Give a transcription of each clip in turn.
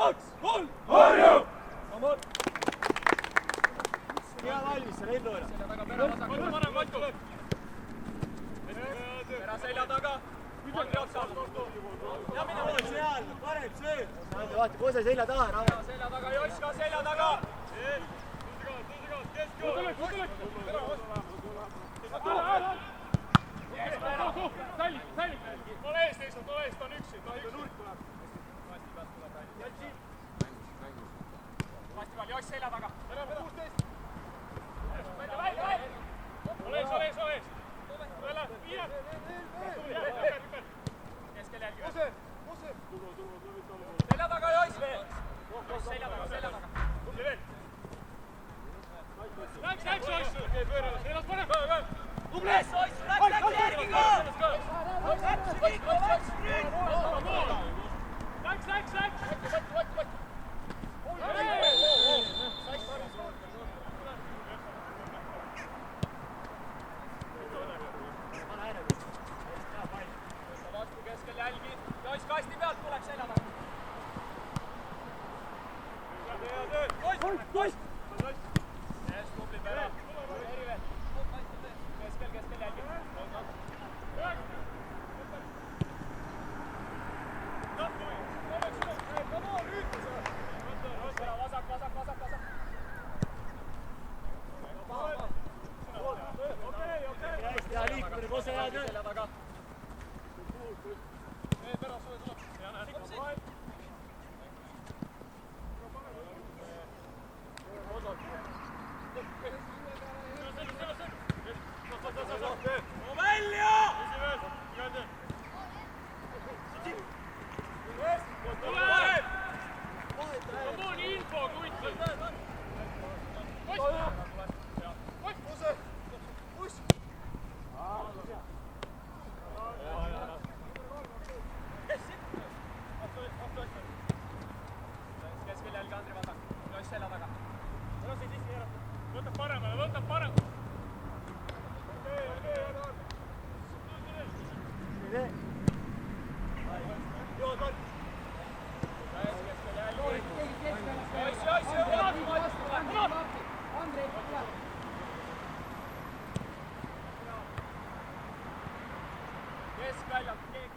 kaks, kolm, harju! Hea valmis, seal ellu ära. Selja taga, pera vasak. Võtta parem, Mattu. Pera selja taga. Andri otsa. Ja mine pool seal, parem söö. Vaata, kose selja taha, Rave. Selja taga, Joss ka selja taga. Ole eest, lihtsalt ole eest, on üksi. Nurk tuleb. Kasti peal, Joss selja taga. Ole ees. Keskel jälgi. Selja taga, Joss. Joss selja taga. Tubli veel. Läks, Joss. Seljas parem. Tubli! Läks, järgi ka! Läks! Vastu keskel jälgi. Joss kasti pealt tuleb selja taga. Toist! Tubli pera. Keskel jälgi. Vasak. Hea liikumine, kose hea töö. Selja taga. Pera suve tuleb. Hea näe. Välja! On info, kuiti! Keskel jälgi Andri vasak. Joss selja taga. Võtab paremale. Keskväljalt keegi.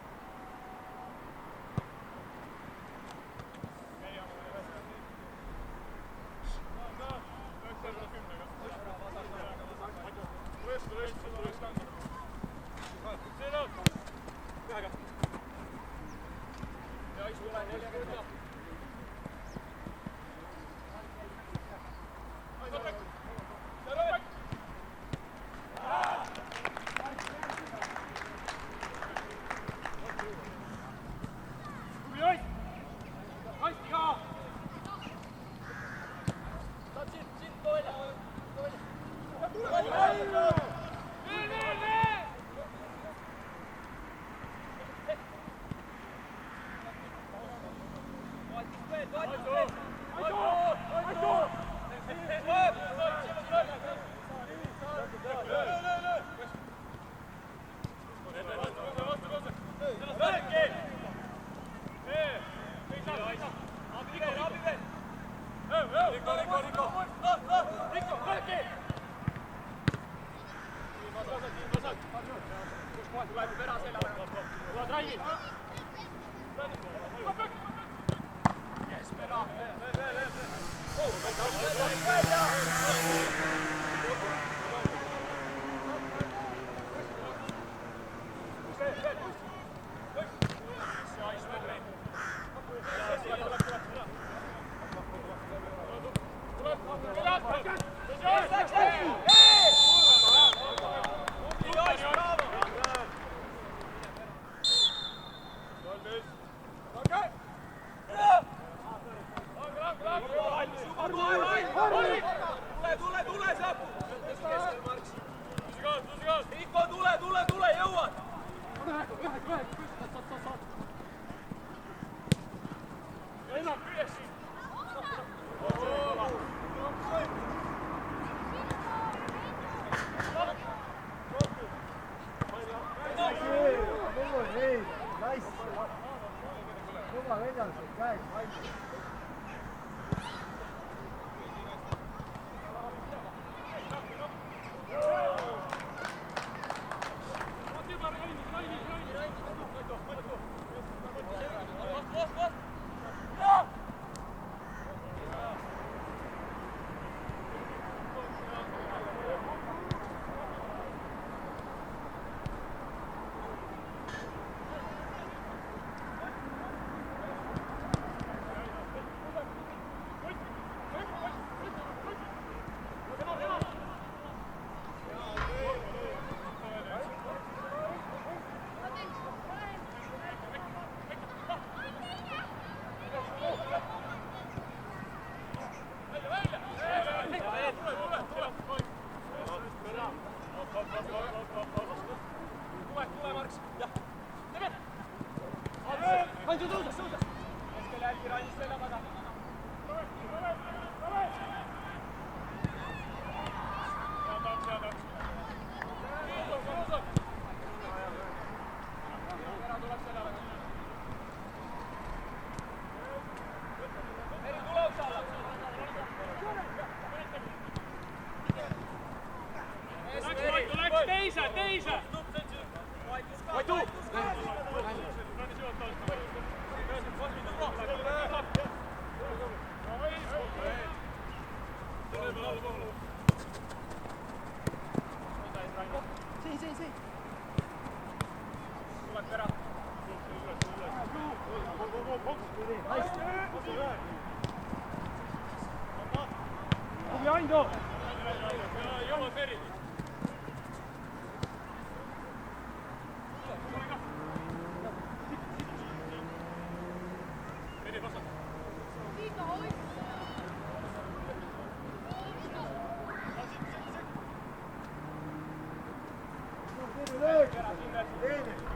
Kõva vedal, käed valmis. teise! Vaitu! See. Tuleb ära. Behind! Jõuad Meri! Meri vastab. Teine.